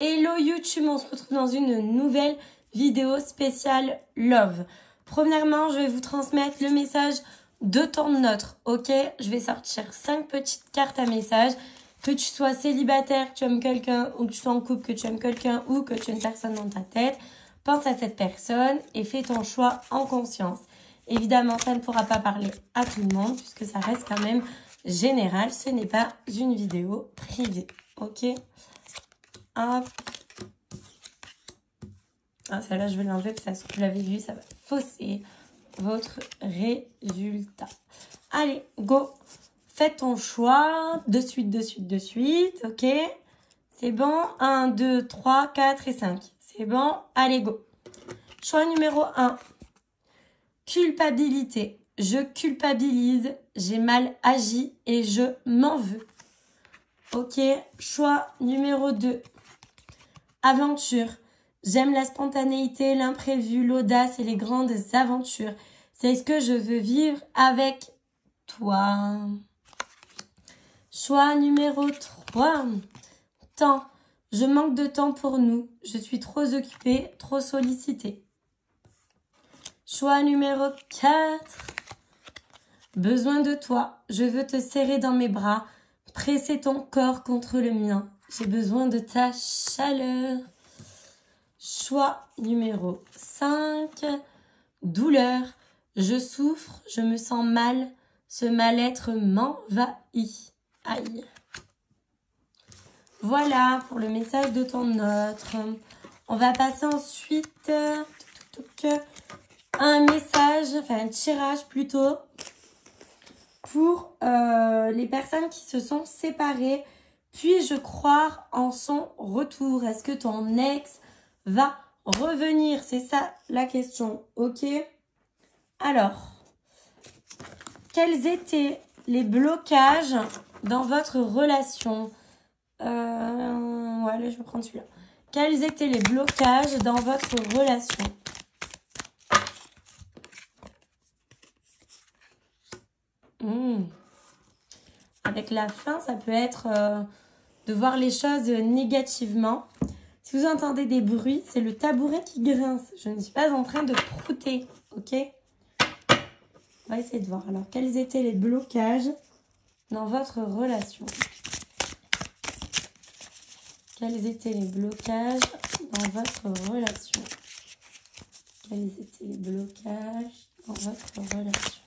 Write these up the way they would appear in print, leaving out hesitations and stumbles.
Hello YouTube, on se retrouve dans une nouvelle vidéo spéciale Love. Premièrement, je vais vous transmettre le message de ton autre, ok? Je vais sortir 5 petites cartes à message. Que tu sois célibataire, que tu aimes quelqu'un, ou que tu sois en couple, que tu aimes quelqu'un, ou que tu aies une personne dans ta tête, pense à cette personne et fais ton choix en conscience. Évidemment, ça ne pourra pas parler à tout le monde, puisque ça reste quand même général. Ce n'est pas une vidéo privée, ok? Hop. Ah, celle-là, je vais l'enlever parce que vous l'avez vu, ça va fausser votre résultat. Allez, go. Faites ton choix. De suite, ok? C'est bon. 1, 2, 3, 4 et 5. C'est bon. Allez, go. Choix numéro 1. Culpabilité. Je culpabilise, j'ai mal agi et je m'en veux. Ok. Choix numéro 2. Aventure. J'aime la spontanéité, l'imprévu, l'audace et les grandes aventures. C'est ce que je veux vivre avec toi. Choix numéro 3. Temps. Je manque de temps pour nous. Je suis trop occupée, trop sollicitée. Choix numéro 4. Besoin de toi. Je veux te serrer dans mes bras, presser ton corps contre le mien. J'ai besoin de ta chaleur. Choix numéro 5. Douleur. Je souffre, je me sens mal. Ce mal-être m'envahit. Aïe. Voilà pour le message de ton autre. On va passer ensuite à un message, enfin un tirage plutôt, pour les personnes qui se sont séparées. Puis-je croire en son retour? Est-ce que ton ex va revenir? C'est ça la question, ok? Alors, quels étaient les blocages dans votre relation? Ouais, là, je vais prendre celui-là. Quels étaient les blocages dans votre relation? Avec la fin, ça peut être de voir les choses négativement. Si vous entendez des bruits, c'est le tabouret qui grince. Je ne suis pas en train de prouter, ok? On va essayer de voir. Alors, quels étaient les blocages dans votre relation? Quels étaient les blocages dans votre relation? Quels étaient les blocages dans votre relation?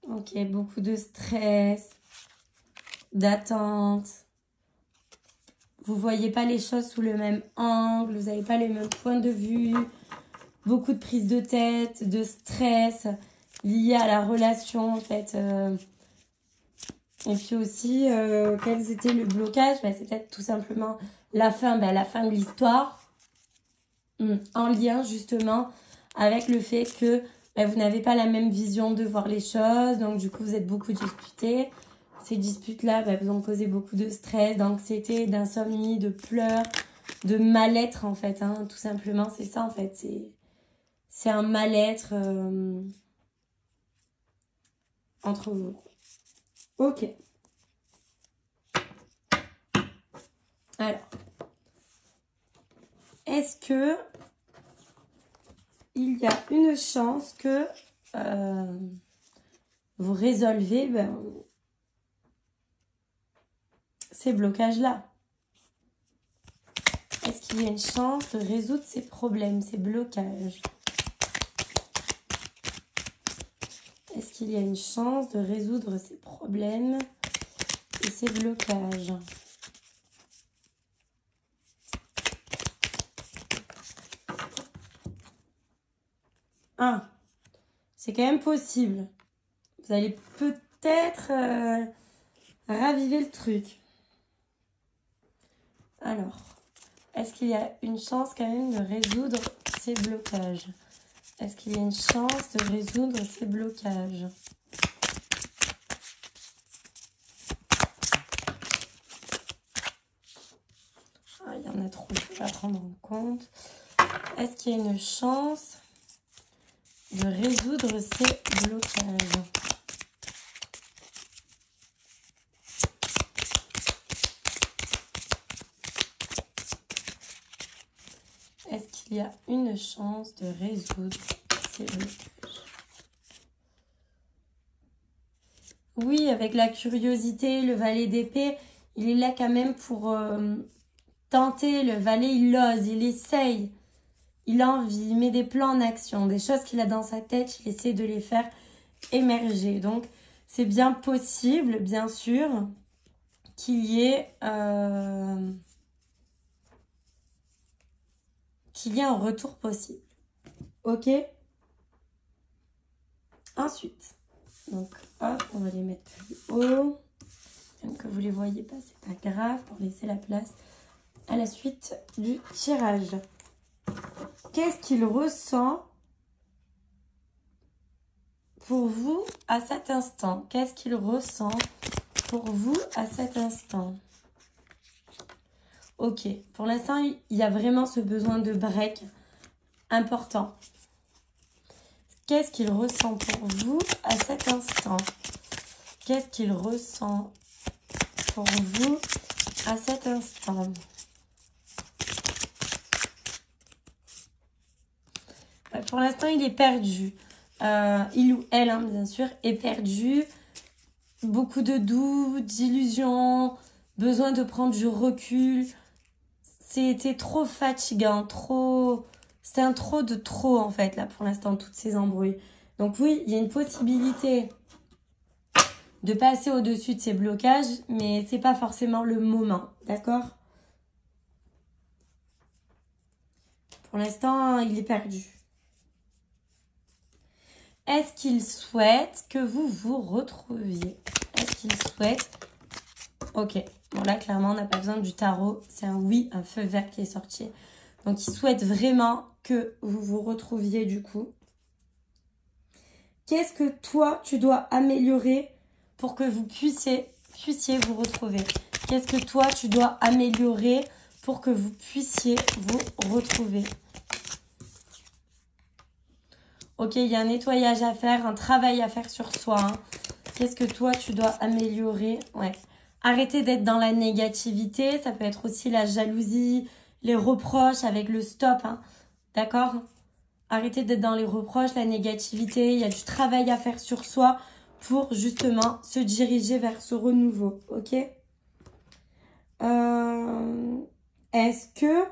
Ok, beaucoup de stress, d'attente. Vous voyez pas les choses sous le même angle, vous n'avez pas les mêmes points de vue. Beaucoup de prise de tête, de stress lié à la relation en fait. Et puis aussi, quels étaient le blocage? C'est peut-être tout simplement la fin de l'histoire. En lien justement avec le fait que vous n'avez pas la même vision de voir les choses. Donc du coup, vous êtes beaucoup disputés. Ces disputes-là vous ont causé beaucoup de stress, d'anxiété, d'insomnie, de pleurs, de mal-être en fait. Tout simplement, c'est ça en fait. C'est un mal-être entre vous. Ok. Alors, est-ce que il y a une chance que vous résolvez ces blocages-là? Est-ce qu'il y a une chance de résoudre ces problèmes, ces blocages? Est-ce qu'il y a une chance de résoudre ces problèmes et ces blocages? C'est quand même possible. Vous allez peut-être raviver le truc. Alors, est-ce qu'il y a une chance quand même de résoudre ces blocages? Est-ce qu'il y a une chance de résoudre ces blocages? Il y en a trop à prendre en compte. Est-ce qu'il y a une chance de résoudre ces blocages. Est-ce qu'il y a une chance de résoudre ces blocages? Oui, avec la curiosité, le valet d'épée, il est là quand même pour tenter. Le valet, il ose, il essaye, il a envie, il met des plans en action, des choses qu'il a dans sa tête, il essaie de les faire émerger. Donc, c'est bien possible, bien sûr, qu'il y ait un retour possible. Ok? Ensuite, donc hop, on va les mettre plus haut. Même que vous ne les voyez pas, c'est pas grave, pour laisser la place à la suite du tirage. Qu'est-ce qu'il ressent pour vous à cet instant? Qu'est-ce qu'il ressent pour vous à cet instant? Ok, pour l'instant, il y a vraiment ce besoin de break important. Qu'est-ce qu'il ressent pour vous à cet instant? Qu'est-ce qu'il ressent pour vous à cet instant? Pour l'instant, il est perdu. Il ou elle, hein, bien sûr, est perdu. Beaucoup de doutes, d'illusions, besoin de prendre du recul. C'était trop fatigant, trop... C'était un trop de trop, en fait, là, pour l'instant, toutes ces embrouilles. Donc oui, il y a une possibilité de passer au-dessus de ces blocages, mais c'est pas forcément le moment, d'accord? Pour l'instant, il est perdu. Est-ce qu'il souhaite que vous vous retrouviez? Est-ce qu'il souhaite? Ok, bon là, clairement, on n'a pas besoin du tarot. C'est un oui, un feu vert qui est sorti. Donc, il souhaite vraiment que vous vous retrouviez du coup. Qu'est-ce que toi, tu dois améliorer pour que vous puissiez vous retrouver? Qu'est-ce que toi, tu dois améliorer pour que vous puissiez vous retrouver? Ok, il y a un nettoyage à faire, un travail à faire sur soi. Hein. Qu'est-ce que toi, tu dois améliorer? Ouais. Arrêtez d'être dans la négativité. Ça peut être aussi la jalousie, les reproches avec le stop. Hein. D'accord? Arrêtez d'être dans les reproches, la négativité. Il y a du travail à faire sur soi pour justement se diriger vers ce renouveau. Ok? Est-ce que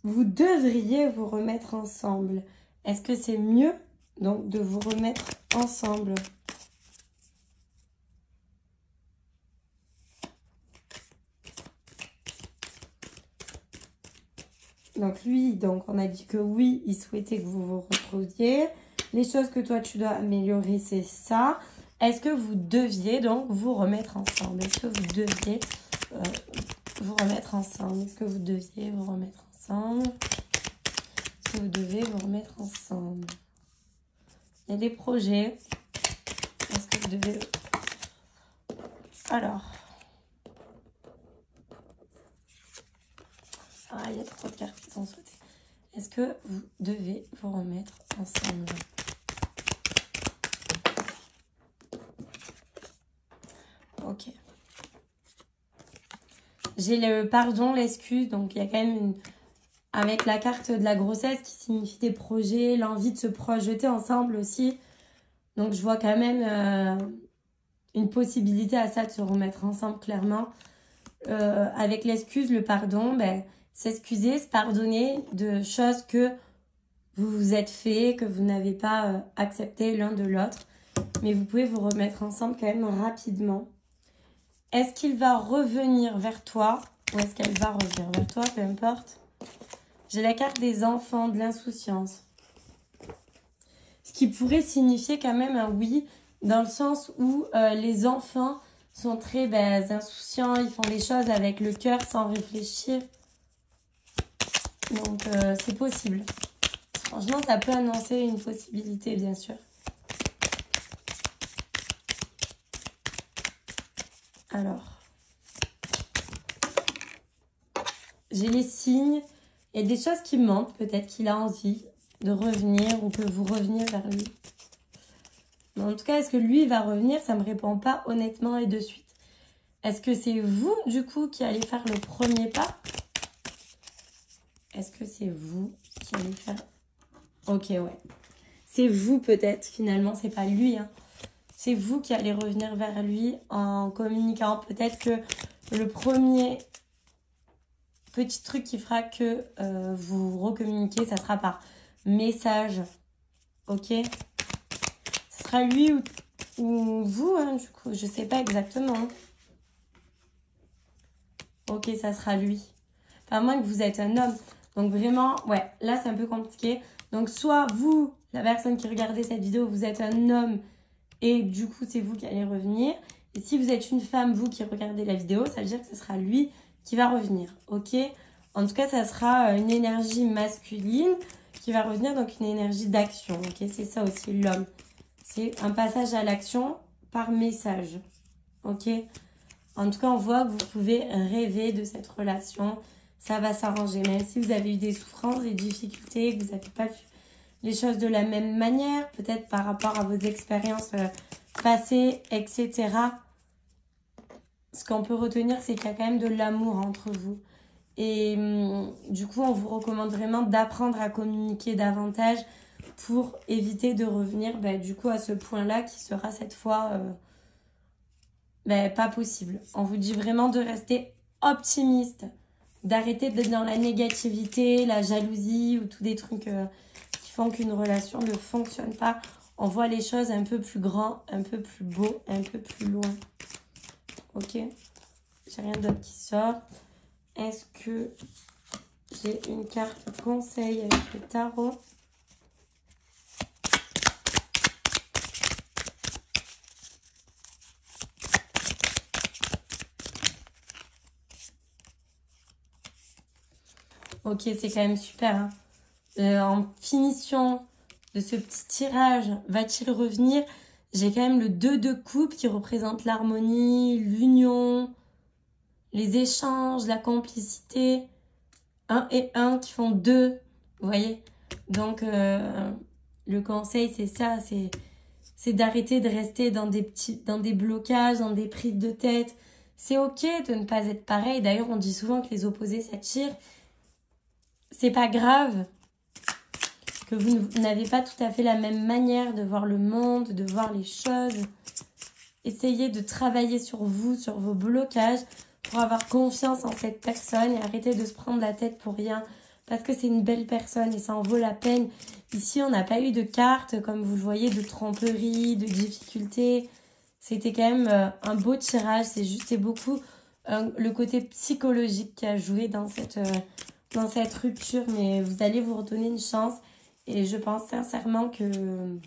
vous devriez vous remettre ensemble? Est-ce que c'est mieux donc de vous remettre ensemble? Donc lui, donc on a dit que oui, il souhaitait que vous vous retrouviez. Les choses que toi tu dois améliorer, c'est ça. Est-ce que vous deviez donc vous remettre ensemble? Est-ce que vous deviez vous remettre ensemble? Est-ce que vous deviez vous remettre ensemble? Est-ce que vous devez vous remettre ensemble? Il y a des projets. Est-ce que vous devez... Alors... Ah, il y a trop de cartes qui sont sautées. Est-ce que vous devez vous remettre ensemble? Ok. J'ai le pardon, l'excuse. Donc, il y a quand même avec la carte de la grossesse qui signifie des projets, l'envie de se projeter ensemble aussi. Donc, je vois quand même une possibilité à ça de se remettre ensemble, clairement. Avec l'excuse, le pardon, ben... s'excuser, se pardonner de choses que vous vous êtes fait, que vous n'avez pas accepté l'un de l'autre. Mais vous pouvez vous remettre ensemble quand même rapidement. Est-ce qu'il va revenir vers toi ou est-ce qu'elle va revenir vers toi? Peu importe. J'ai la carte des enfants, de l'insouciance. Ce qui pourrait signifier quand même un oui, dans le sens où les enfants sont très insouciants, ils font les choses avec le cœur sans réfléchir. Donc, c'est possible. Franchement, ça peut annoncer une possibilité, bien sûr. Alors. J'ai les signes. Il y a des choses qui manquent. Peut-être qu'il a envie de revenir ou que vous reveniez vers lui. Mais en tout cas, est-ce que lui va revenir? Ça ne me répond pas honnêtement et de suite. Est-ce que c'est vous, du coup, qui allez faire le premier pas? Est-ce que c'est vous qui allez faire... Ok, ouais. C'est vous peut-être, finalement, c'est pas lui. Hein. C'est vous qui allez revenir vers lui en communiquant. Peut-être que le premier petit truc qui fera que vous recommuniquez, ça sera par message. Ok? Ce sera lui ou vous, hein, du coup. Je sais pas exactement. Ok, ça sera lui. Enfin, à moins que vous êtes un homme. Donc vraiment, ouais, là c'est un peu compliqué. Donc soit vous, la personne qui regardez cette vidéo, vous êtes un homme et du coup c'est vous qui allez revenir. Et si vous êtes une femme, vous qui regardez la vidéo, ça veut dire que ce sera lui qui va revenir, ok? En tout cas, ça sera une énergie masculine qui va revenir, donc une énergie d'action, ok? C'est ça aussi l'homme. C'est un passage à l'action par message, ok? En tout cas, on voit que vous pouvez rêver de cette relation. Ça va s'arranger. Même si vous avez eu des souffrances, des difficultés, que vous n'avez pas vu les choses de la même manière, peut-être par rapport à vos expériences passées, etc. Ce qu'on peut retenir, c'est qu'il y a quand même de l'amour entre vous. Et du coup, on vous recommande vraiment d'apprendre à communiquer davantage pour éviter de revenir du coup à ce point-là qui sera cette fois pas possible. On vous dit vraiment de rester optimiste. D'arrêter d'être dans la négativité, la jalousie ou tous des trucs qui font qu'une relation ne fonctionne pas. On voit les choses un peu plus grand, un peu plus beau, un peu plus loin. Ok? J'ai rien d'autre qui sort. Est-ce que j'ai une carte conseil avec le tarot? Ok, c'est quand même super. Hein. En finition de ce petit tirage, va-t-il revenir? J'ai quand même le 2 de coupe qui représente l'harmonie, l'union, les échanges, la complicité. 1 et 1 qui font 2, vous voyez? Donc, le conseil, c'est ça, c'est d'arrêter de rester dans des blocages, dans des prises de tête. C'est ok de ne pas être pareil. D'ailleurs, on dit souvent que les opposés s'attirent. C'est pas grave que vous n'avez pas tout à fait la même manière de voir le monde, de voir les choses. Essayez de travailler sur vous, sur vos blocages pour avoir confiance en cette personne et arrêter de se prendre la tête pour rien. Parce que c'est une belle personne et ça en vaut la peine. Ici, on n'a pas eu de cartes, comme vous le voyez, de tromperie, de difficultés. C'était quand même un beau tirage. C'est beaucoup le côté psychologique qui a joué dans cette rupture. Mais vous allez vous redonner une chance. Et je pense sincèrement que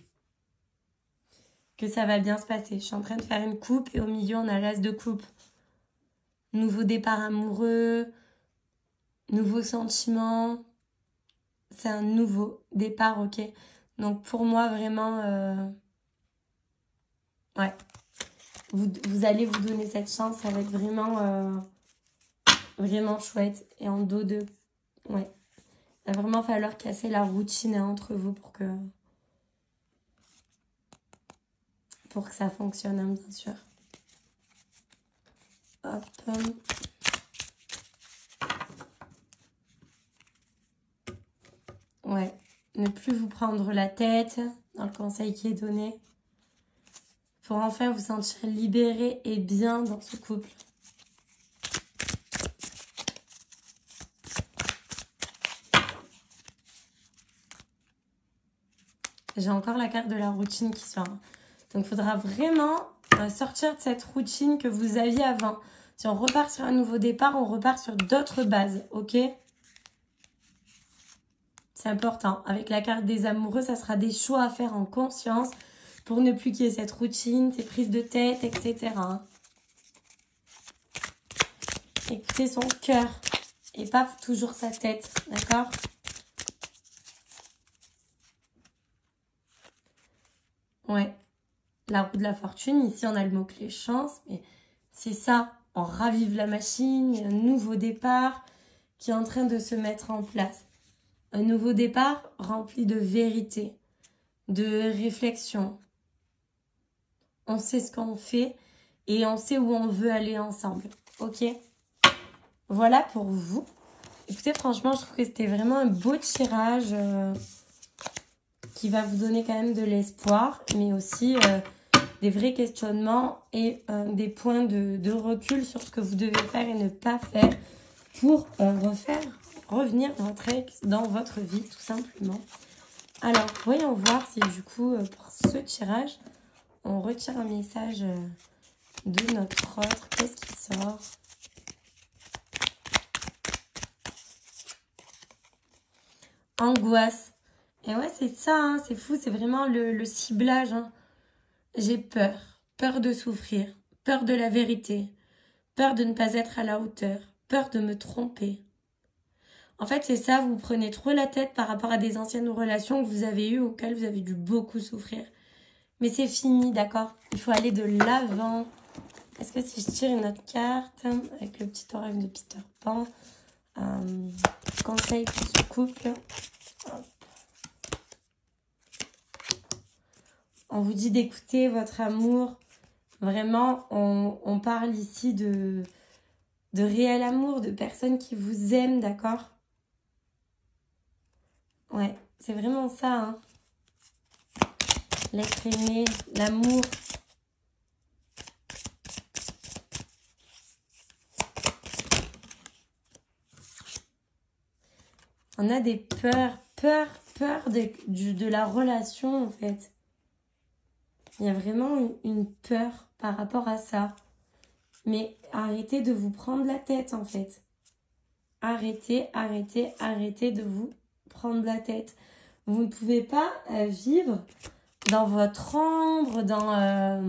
ça va bien se passer. Je suis en train de faire une coupe et au milieu, on a l'as de coupe. Nouveau départ amoureux, nouveaux sentiments. C'est un nouveau départ, ok? Donc pour moi, vraiment, ouais. Vous allez vous donner cette chance. Ça va être vraiment, vraiment chouette. Et en dos de... Ouais. Il va vraiment falloir casser la routine entre vous pour que ça fonctionne, hein, bien sûr. Hop. Ouais. Ne plus vous prendre la tête dans le conseil qui est donné. Pour enfin vous sentir libéré et bien dans ce couple. J'ai encore la carte de la routine qui sort. Donc, il faudra vraiment sortir de cette routine que vous aviez avant. Si on repart sur un nouveau départ, on repart sur d'autres bases, ok? C'est important. Avec la carte des amoureux, ça sera des choix à faire en conscience pour ne plus qu'il y ait cette routine, ces prises de tête, etc. Écoutez son cœur et pas toujours sa tête, d'accord? Ouais. La roue de la fortune, ici on a le mot-clé chance, mais c'est ça, on ravive la machine, il y a un nouveau départ qui est en train de se mettre en place. Un nouveau départ rempli de vérité, de réflexion. On sait ce qu'on fait et on sait où on veut aller ensemble. Ok? Voilà pour vous. Écoutez, franchement, je trouve que c'était vraiment un beau tirage qui va vous donner quand même de l'espoir, mais aussi des vrais questionnements et des points de recul sur ce que vous devez faire et ne pas faire pour revenir dans votre vie, tout simplement. Alors, voyons voir si du coup, pour ce tirage, on retire un message de notre autre. Qu'est-ce qui sort? Angoisse. Et ouais, c'est ça, hein, c'est fou, c'est vraiment le ciblage. Hein. J'ai peur. Peur de souffrir. Peur de la vérité. Peur de ne pas être à la hauteur. Peur de me tromper. En fait, c'est ça, vous prenez trop la tête par rapport à des anciennes relations que vous avez eues, auxquelles vous avez dû beaucoup souffrir. Mais c'est fini, d'accord? Il faut aller de l'avant. Est-ce que si je tire une autre carte, avec le petit oracle de Peter Pan, conseil pour ce couple. On vous dit d'écouter votre amour. Vraiment, on parle ici de réel amour, de personnes qui vous aiment, d'accord? Ouais, c'est vraiment ça, hein. L'être aimé, l'amour. On a des peurs de la relation, en fait. Il y a vraiment une peur par rapport à ça. Mais arrêtez de vous prendre la tête, en fait. Arrêtez de vous prendre la tête. Vous ne pouvez pas vivre dans votre ombre, dans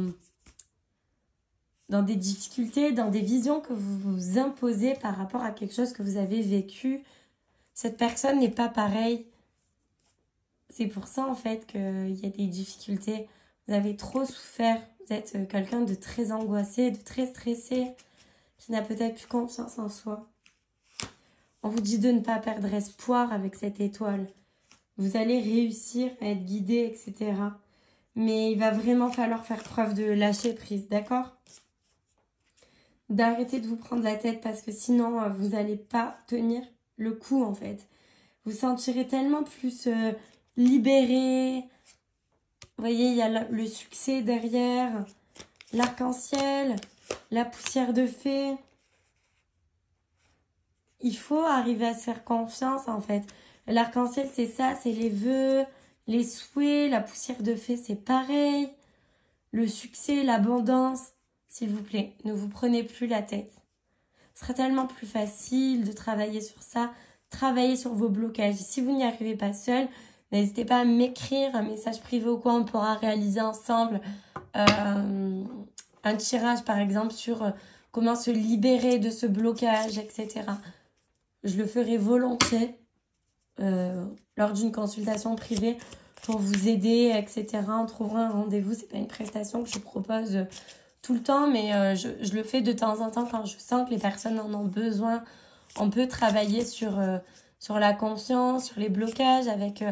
des difficultés, dans des visions que vous vous imposez par rapport à quelque chose que vous avez vécu. Cette personne n'est pas pareille. C'est pour ça, en fait, qu'il y a des difficultés. Vous avez trop souffert. Vous êtes quelqu'un de très angoissé, de très stressé, qui n'a peut-être plus confiance en soi. On vous dit de ne pas perdre espoir avec cette étoile. Vous allez réussir à être guidé, etc. Mais il va vraiment falloir faire preuve de lâcher prise, d'accord? D'arrêter de vous prendre la tête parce que sinon, vous n'allez pas tenir le coup, en fait. Vous sentirez tellement plus libéré. Vous voyez, il y a le succès derrière, l'arc-en-ciel, la poussière de fée. Il faut arriver à se faire confiance, en fait. L'arc-en-ciel, c'est ça, c'est les vœux, les souhaits. La poussière de fée, c'est pareil. Le succès, l'abondance. S'il vous plaît, ne vous prenez plus la tête. Ce sera tellement plus facile de travailler sur ça. Travailler sur vos blocages. Si vous n'y arrivez pas seul, n'hésitez pas à m'écrire un message privé ou quoi. On pourra réaliser ensemble un tirage, par exemple, sur comment se libérer de ce blocage, etc. Je le ferai volontiers lors d'une consultation privée pour vous aider, etc. On trouvera un rendez-vous. C'est pas une prestation que je propose tout le temps, mais je le fais de temps en temps quand je sens que les personnes en ont besoin. On peut travailler sur la confiance, sur les blocages, avec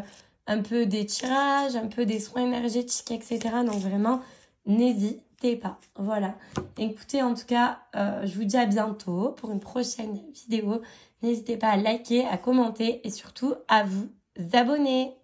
un peu des tirages, un peu des soins énergétiques, etc. Donc vraiment, n'hésitez pas. Voilà. Écoutez, en tout cas, je vous dis à bientôt pour une prochaine vidéo. N'hésitez pas à liker, à commenter et surtout à vous abonner.